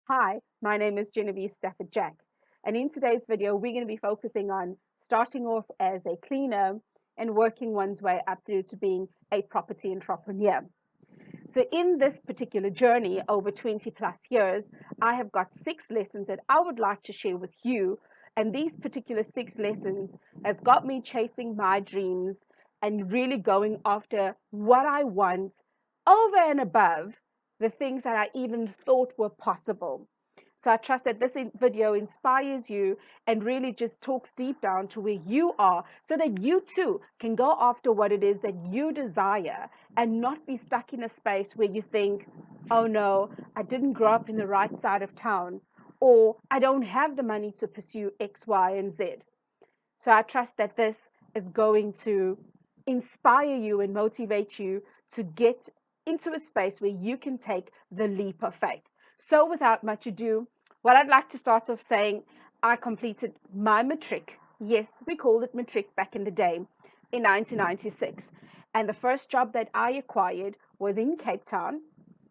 Hi, my name is Genevieve Stafford Jack, and in today's video, we're going to be focusing on starting off as a cleaner and working one's way up through to being a property entrepreneur. So, in this particular journey over 20 plus years, I have got 6 lessons that I would like to share with you. And these particular 6 lessons has got me chasing my dreams and really going after what I want over and above the things that I even thought were possible. So I trust that this video inspires you and really just talks deep down to where you are so that you too can go after what it is that you desire and not be stuck in a space where you think, oh no, I didn't grow up in the right side of town, or I don't have the money to pursue X, Y, and Z. So I trust that this is going to inspire you and motivate you to get into a space where you can take the leap of faith. So without much ado, what I'd like to start off saying, I completed my matric. Yes, we called it matric back in the day in 1996. And the first job that I acquired was in Cape Town.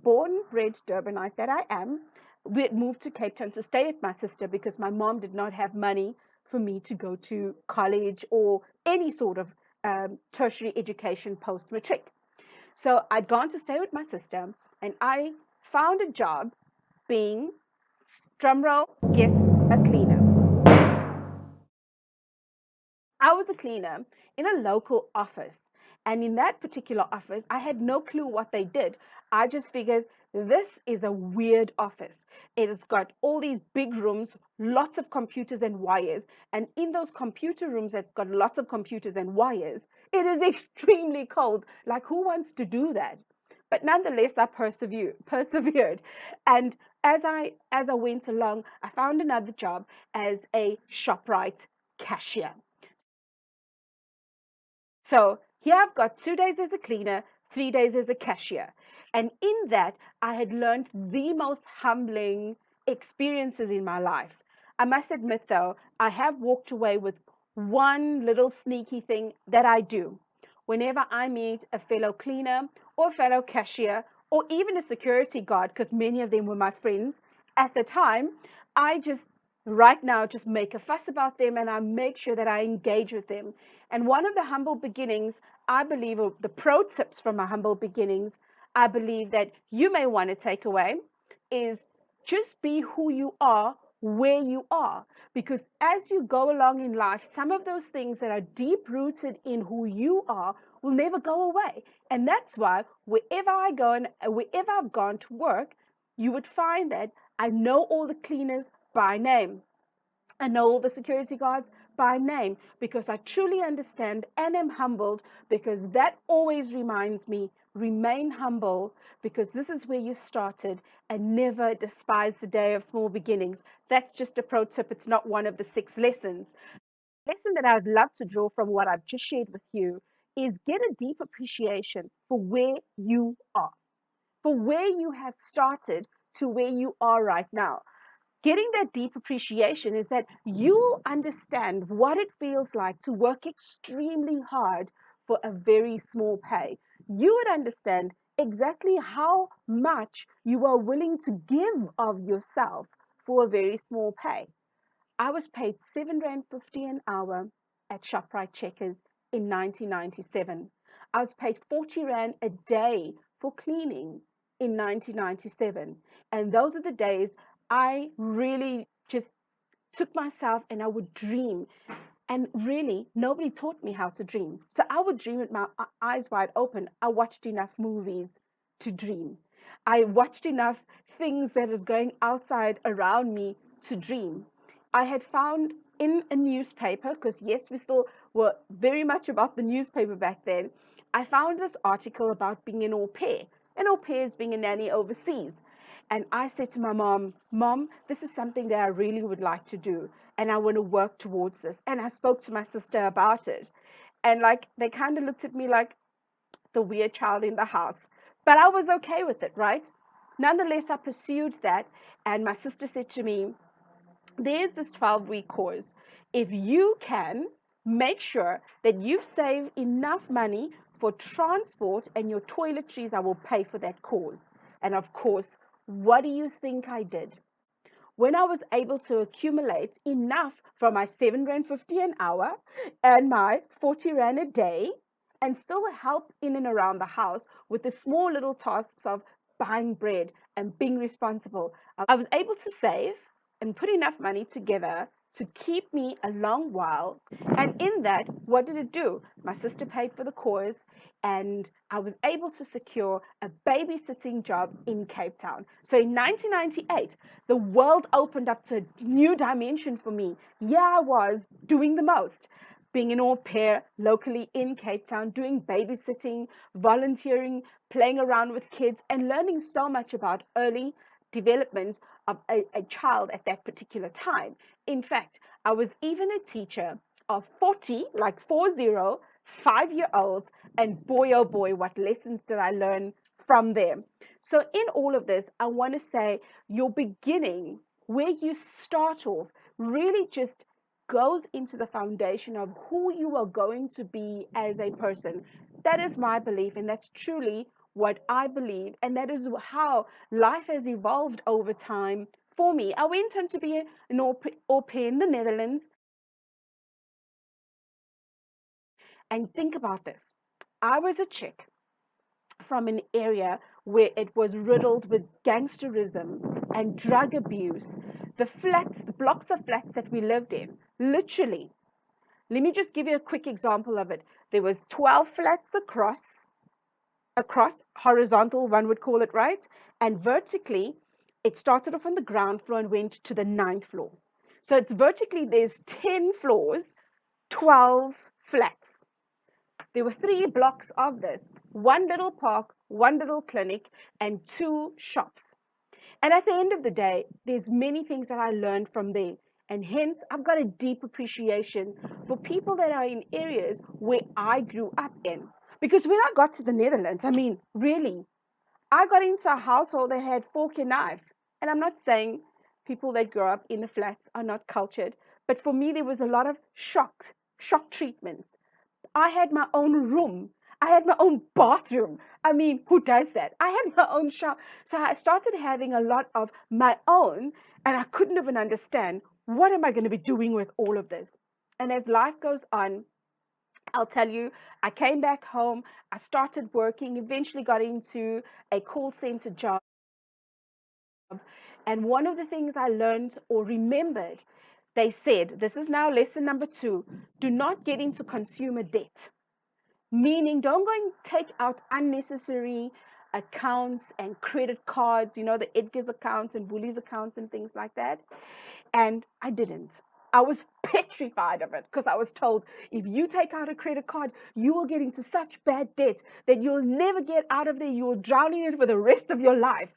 Born, bred Durbanite that I am, we had moved to Cape Town to stay with my sister because my mom did not have money for me to go to college or any sort of tertiary education post matric. So I'd gone to stay with my sister and I found a job being, drumroll, guess, a cleaner. I was a cleaner in a local office. And in that particular office, I had no clue what they did. I just figured this is a weird office. It has got all these big rooms, lots of computers and wires. And in those computer rooms that's got lots of computers and wires, it is extremely cold. Like, who wants to do that? But nonetheless, I persevered. And as I went along, I found another job as a ShopRite cashier. So here I've got 2 days as a cleaner, 3 days as a cashier. And in that, I had learned the most humbling experiences in my life. I must admit, though, I have walked away with one little sneaky thing that I do. Whenever I meet a fellow cleaner or a fellow cashier or even a security guard, because many of them were my friends at the time, I just right now just make a fuss about them and I make sure that I engage with them. And one of the humble beginnings, I believe, or the pro tips from my humble beginnings, I believe that you may want to take away is just be who you are where you are. Because as you go along in life, some of those things that are deep rooted in who you are will never go away. And that's why wherever I go and wherever I've gone to work, you would find that I know all the cleaners by name. I know all the security guards by name because I truly understand and am humbled because that always reminds me remain humble because this is where you started and never despise the day of small beginnings. That's just a pro tip. It's not one of the 6 lessons. Lesson that I'd love to draw from what I've just shared with you is get a deep appreciation for where you are, for where you have started to where you are right now. Getting that deep appreciation is that you'll understand what it feels like to work extremely hard for a very small pay. You would understand exactly how much you are willing to give of yourself for a very small pay. I was paid R7.50 an hour at ShopRite Checkers in 1997. I was paid 40 Rand a day for cleaning in 1997. And those are the days I really just took myself and I would dream. And really, nobody taught me how to dream. So I would dream with my eyes wide open. I watched enough movies to dream. I watched enough things that was going outside around me to dream. I had found in a newspaper, because yes, we still were very much about the newspaper back then. I found this article about being an au pair is being a nanny overseas. And I said to my Mom, this is something that I really would like to do. And I want to work towards this. And I spoke to my sister about it. And like, they kind of looked at me like the weird child in the house. But I was okay with it, right? Nonetheless, I pursued that. And my sister said to me, there's this 12-week course. If you can make sure that you've saved enough money for transport and your toiletries, I will pay for that course. And of course, what do you think I did? when I was able to accumulate enough from my 7 Rand 50 an hour and my 40 Rand a day, and still help in and around the house with the small little tasks of buying bread and being responsible. I was able to save and put enough money together to keep me a long while. And in that, what did it do? My sister paid for the course, and I was able to secure a babysitting job in Cape Town. So in 1998, the world opened up to a new dimension for me. Yeah, I was doing the most. Being an au pair locally in Cape Town, doing babysitting, volunteering, playing around with kids, and learning so much about early development of a child at that particular time. In fact, I was even a teacher of 40, like 40, 5-year olds, and boy, oh boy, what lessons did I learn from them. So, in all of this, I want to say your beginning, where you start off, really just goes into the foundation of who you are going to be as a person. That is my belief, and that's truly what I believe, and that is how life has evolved over time for me. I went on to be an au pair in the Netherlands, and think about this. I was a chick from an area where it was riddled with gangsterism and drug abuse. The flats, the blocks of flats that we lived in, literally. Let me just give you a quick example of it. There was 12 flats across horizontal, one would call it, right? And vertically, it started off on the ground floor and went to the ninth floor. So it's vertically, there's 10 floors, 12 flats. There were 3 blocks of this, one little park, one little clinic, and 2 shops. And at the end of the day, there's many things that I learned from there. And hence, I've got a deep appreciation for people that are in areas where I grew up in. Because when I got to the Netherlands, I mean, really, I got into a household that had fork and knife. And I'm not saying people that grow up in the flats are not cultured, but for me, there was a lot of shock treatments. I had my own room. I had my own bathroom. I mean, who does that? I had my own shower. So I started having a lot of my own, and I couldn't even understand what am I going to be doing with all of this. And as life goes on, I'll tell you, I came back home, I started working, eventually got into a call center job. And one of the things I learned or remembered, they said, this is now lesson number 2, do not get into consumer debt. Meaning, don't go and take out unnecessary accounts and credit cards, the Edgar's accounts and Woolies accounts and things like that. And I didn't. I was petrified of it because I was told if you take out a credit card, you will get into such bad debt that you'll never get out of there. You will drown in it for the rest of your life.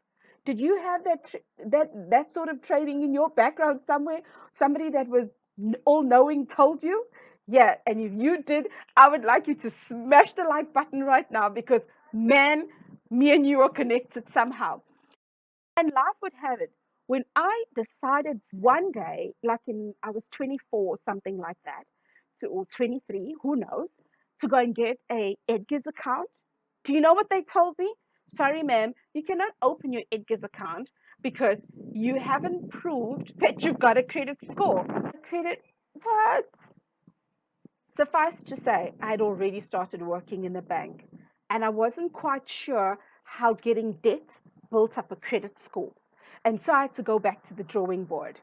Did you have that sort of training in your background somewhere? Somebody that was all knowing told you? Yeah, and if you did, I would like you to smash the like button right now because man, me and you are connected somehow. And life would have it. When I decided one day, like I was 24, something like that, or 23, who knows, to go and get a Edgar's account. Do you know what they told me? Sorry, ma'am, you cannot open your Edgar's account because you haven't proved that you've got a credit score. Credit, what? Suffice to say, I had already started working in the bank, and I wasn't quite sure how getting debt built up a credit score. And so I had to go back to the drawing board.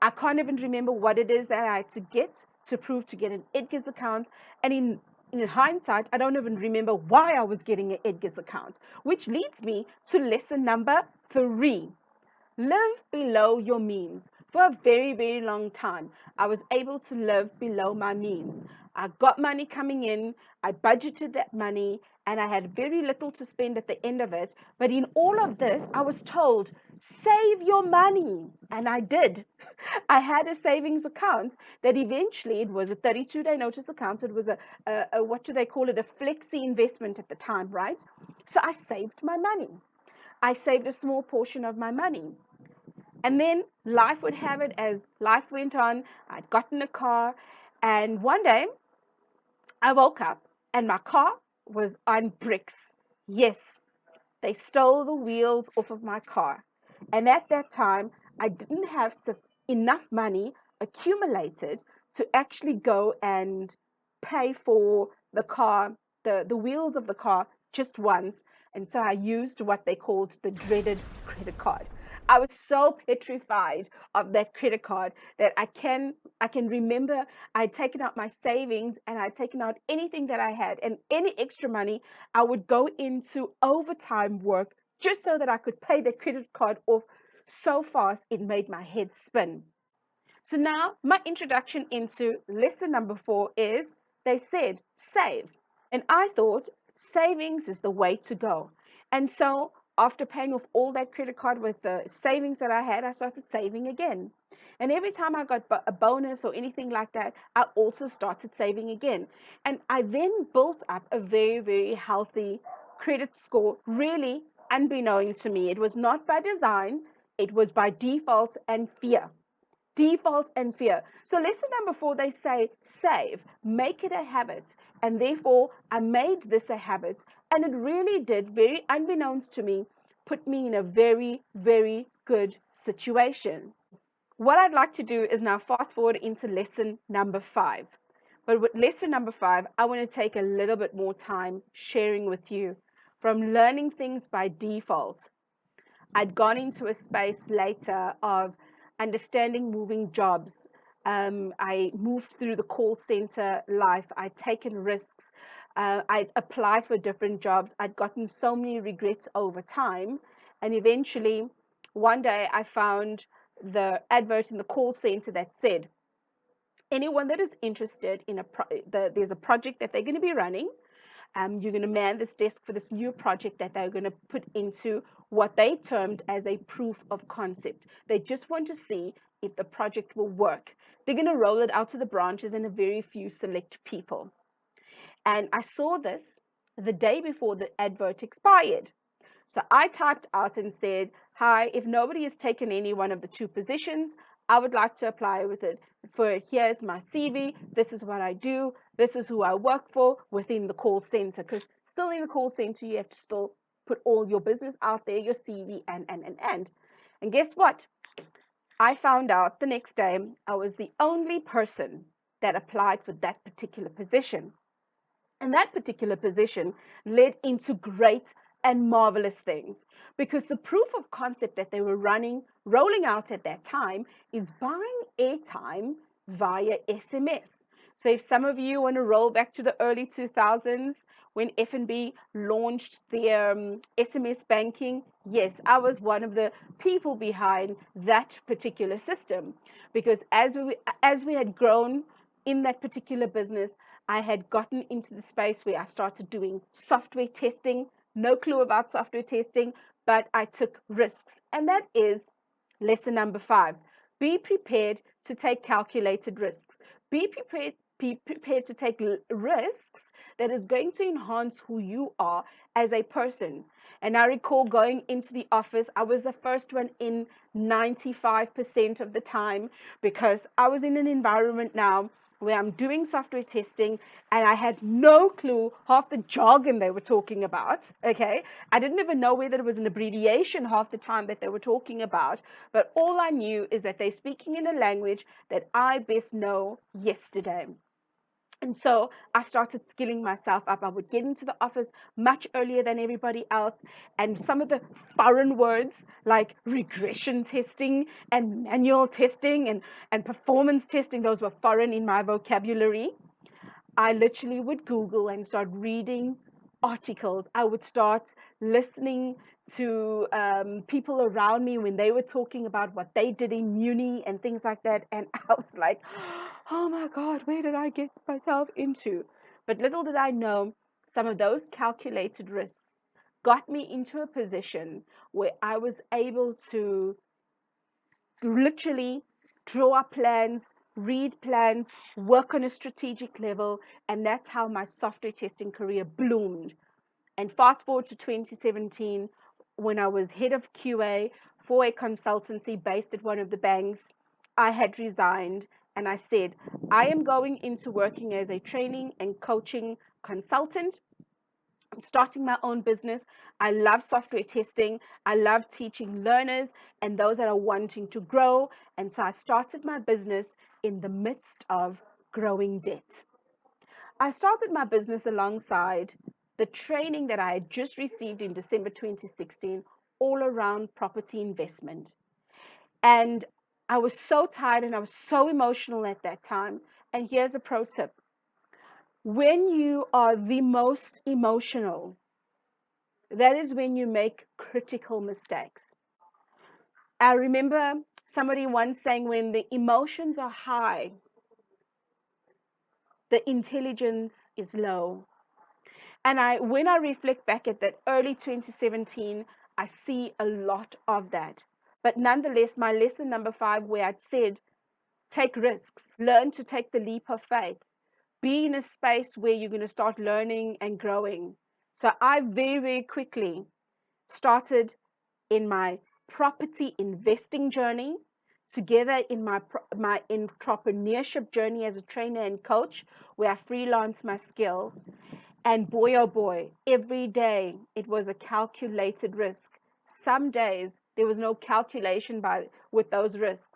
I can't even remember what it is that I had to get to prove to get an Edgar's account. And in hindsight, I don't even remember why I was getting an Edgar's account, which leads me to lesson number 3. Live below your means. For a very, very long time, I was able to live below my means. I got money coming in, I budgeted that money, and I had very little to spend at the end of it. But in all of this, I was told, save your money. And I did. I had a savings account that eventually it was a 32-day notice account. It was a what do they call it? A flexi investment at the time, right? So I saved my money. I saved a small portion of my money. And then life would have it as life went on. I'd gotten a car. And one day I woke up and my car was on bricks. Yes, they stole the wheels off of my car. And at that time, I didn't have enough money accumulated to actually go and pay for the car, the wheels of the car just once. And so I used what they called the dreaded credit card. I was so petrified of that credit card that I can remember I'd taken out my savings and I'd taken out anything that I had, and any extra money I would go into overtime work just so that I could pay the credit card off so fast it made my head spin. So now my introduction into lesson number 4 is, they said save. And I thought savings is the way to go. And so after paying off all that credit card with the savings that I had, I started saving again. And every time I got a bonus or anything like that, I also started saving again. And I then built up a very, very healthy credit score, really unbeknown to me. It was not by design, it was by default and fear. Default and fear. So lesson number 4, they say save, make it a habit. And therefore I made this a habit, and it really did, very unbeknownst to me, put me in a very, very good situation. What I'd like to do is now fast forward into lesson number 5. But with lesson number 5, I want to take a little bit more time sharing with you from learning things by default. I'd gone into a space later of understanding moving jobs. I moved through the call center life. I'd taken risks. I'd applied for different jobs. I'd gotten so many regrets over time. And eventually, one day I found the advert in the call center that said, anyone that is interested in there's a project that they're going to be running. You're going to man this desk for this new project that they're going to put into what they termed as a proof of concept. They just want to see if the project will work. They're going to roll it out to the branches and a very few select people. And I saw this the day before the advert expired. So I typed out and said, hi, if nobody has taken any one of the 2 positions, I would like to apply with it. Here's my CV. This is what I do. This is who I work for within the call center. Because still in the call center, you have to still put all your business out there, your CV, and. And guess what? I found out the next day I was the only person that applied for that particular position. And that particular position led into great and marvelous things, because the proof of concept that they were rolling out at that time is buying airtime via SMS. So if some of you want to roll back to the early 2000s when F&B launched their SMS banking, yes, I was one of the people behind that particular system, because as we had grown in that particular business, I had gotten into the space where I started doing software testing. No clue about software testing, but I took risks. And that is lesson number 5. Be prepared to take calculated risks. Be prepared to take risks that is going to enhance who you are as a person. And I recall going into the office, I was the first one in 95% of the time, because I was in an environment now where I'm doing software testing and I had no clue half the jargon they were talking about. Okay. I didn't even know whether it was an abbreviation half the time that they were talking about. But all I knew is that they're speaking in a language that I best know yesterday. And so I started skilling myself up. I would get into the office much earlier than everybody else. And some of the foreign words like regression testing and manual testing and performance testing, those were foreign in my vocabulary. I literally would Google and start reading articles. I would start listening to people around me when they were talking about what they did in uni and things like that. And I was like, oh my God, where did I get myself into? But little did I know, some of those calculated risks got me into a position where I was able to literally draw up plans, read plans, work on a strategic level. And that's how my software testing career bloomed. And fast forward to 2017, when I was head of QA for a consultancy based at one of the banks, I had resigned and I said, I am going into working as a training and coaching consultant. starting my own business. I love software testing. I love teaching learners and those that are wanting to grow. And so I started my business in the midst of growing debt. I started my business alongside the training that I had just received in December 2016, all around property investment. And I was so tired and I was so emotional at that time. And here's a pro tip: when you are the most emotional, that is when you make critical mistakes. I remember somebody once saying, when the emotions are high, the intelligence is low. And when I reflect back at that early 2017, I see a lot of that. But nonetheless, my lesson number 5, where I'd said, take risks, learn to take the leap of faith, be in a space where you're going to start learning and growing. So I very, very quickly started in my property investing journey, together in my entrepreneurship journey as a trainer and coach, where I freelance my skill. And boy, oh boy, every day it was a calculated risk. Some days there was no calculation with those risks.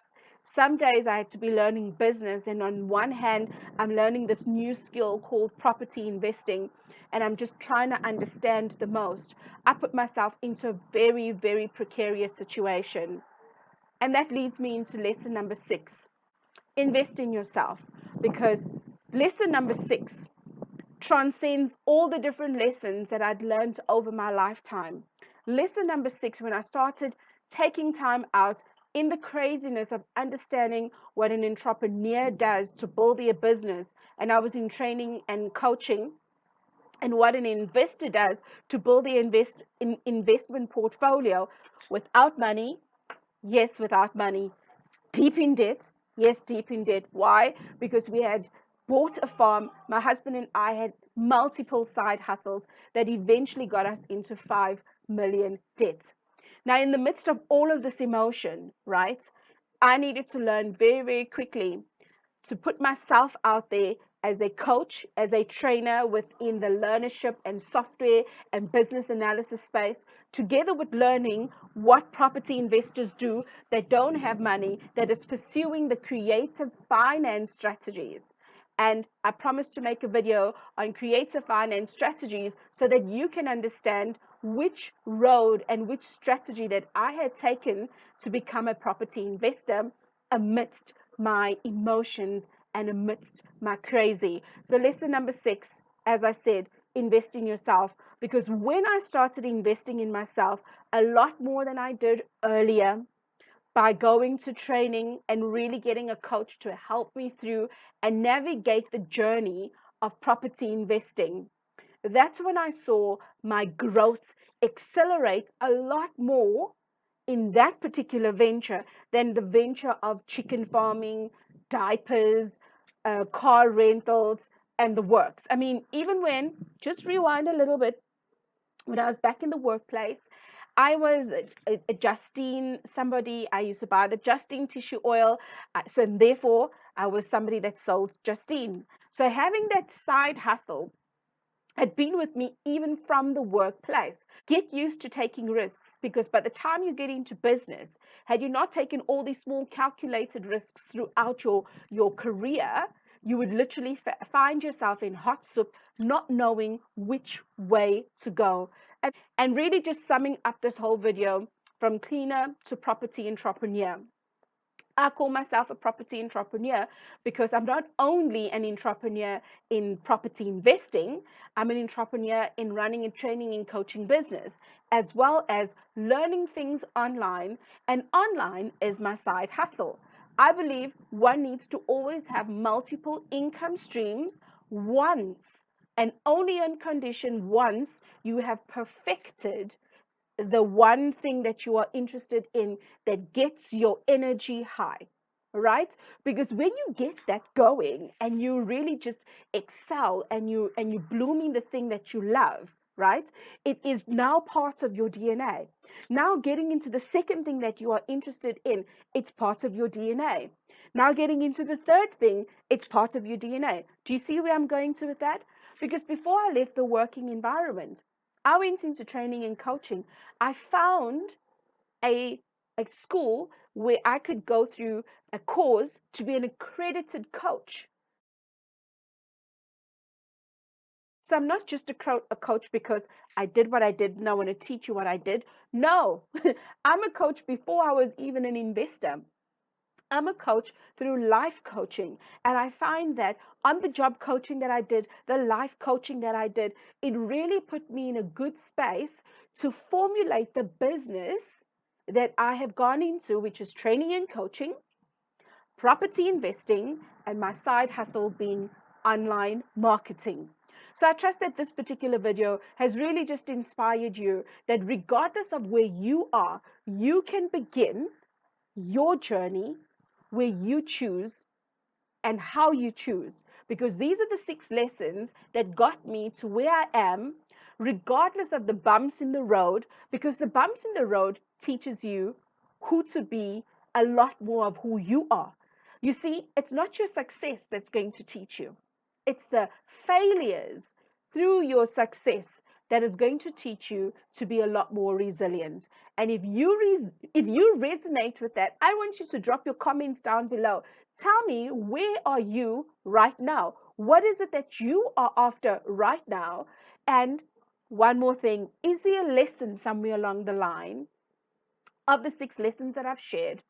Some days I had to be learning business, and on one hand, I'm learning this new skill called property investing, and I'm just trying to understand the most. I put myself into a very, very precarious situation. And that leads me into lesson number 6: invest in yourself. Because lesson number 6 transcends all the different lessons that I'd learned over my lifetime. Lesson number 6, when I started taking time out in the craziness of understanding what an entrepreneur does to build their business, and I was in training and coaching, and what an investor does to build their investment portfolio without money. Yes, without money. Deep in debt. Yes, deep in debt. Why? Because we had bought a farm. My husband and I had multiple side hustles that eventually got us into 5 million debt. Now, in the midst of all of this emotion, right, I needed to learn very, very quickly to put myself out there as a coach, as a trainer within the learnership and software and business analysis space, together with learning what property investors do that don't have money, that is pursuing the creative finance strategies. And I promised to make a video on creative finance strategies so that you can understand which road and which strategy that I had taken to become a property investor amidst my emotions and amidst my crazy. So lesson number 6, as I said, invest in yourself. Because when I started investing in myself a lot more than I did earlier, by going to training and really getting a coach to help me through and navigate the journey of property investing, that's when I saw my growth accelerate a lot more in that particular venture than the venture of chicken farming, diapers, car rentals, and the works. I mean, even when, just rewind a little bit, when I was back in the workplace, I was a Justine somebody. I used to buy the Justine tissue oil. So therefore, I was somebody that sold Justine. So having that side hustle had been with me even from the workplace. Get used to taking risks, because by the time you get into business, had you not taken all these small calculated risks throughout your career, you would literally find yourself in hot soup, not knowing which way to go. And really just summing up this whole video, from cleaner to property entrepreneur. I call myself a property entrepreneur because I'm not only an entrepreneur in property investing, I'm an entrepreneur in running and training and coaching business, as well as learning things online. And online is my side hustle. I believe one needs to always have multiple income streams once, and only on condition once you have perfected the one thing that you are interested in that gets your energy high, right? Because when you get that going and you really just excel and you blooming the thing that you love, right, it is now part of your DNA. Now getting into the second thing that you are interested in, it's part of your DNA. Now getting into the third thing, it's part of your DNA. Do you see where I'm going to with that? Because before I left the working environment, I went into training and coaching. I found a, a school where I could go through a course to be an accredited coach. So I'm not just a coach because I did what I did and I want to teach you what I did. No, I'm a coach before I was even an investor. I'm a coach through life coaching. And I find that on the job coaching that I did, the life coaching that I did, it really put me in a good space to formulate the business that I have gone into, which is training and coaching, property investing, and my side hustle being online marketing. So I trust that this particular video has really just inspired you that regardless of where you are, you can begin your journey where you choose and how you choose. Because these are the 6 lessons that got me to where I am, regardless of the bumps in the road, because the bumps in the road teaches you who to be a lot more of who you are. You see, it's not your success that's going to teach you. It's the failures through your success that is going to teach you to be a lot more resilient. And if you resonate with that, I want you to drop your comments down below. Tell me, where are you right now? What is it that you are after right now? And one more thing, is there a lesson somewhere along the line of the 6 lessons that I've shared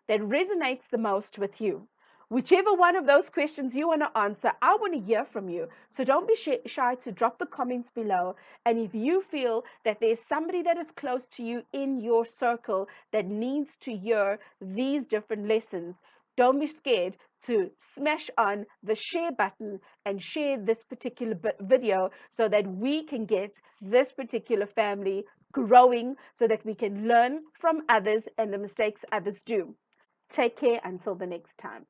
that resonates the most with you? Whichever one of those questions you want to answer, I want to hear from you. So don't be shy to drop the comments below. And if you feel that there's somebody that is close to you in your circle that needs to hear these different lessons, don't be scared to smash on the share button and share this particular video so that we can get this particular family growing so that we can learn from others and the mistakes others do. Take care until the next time.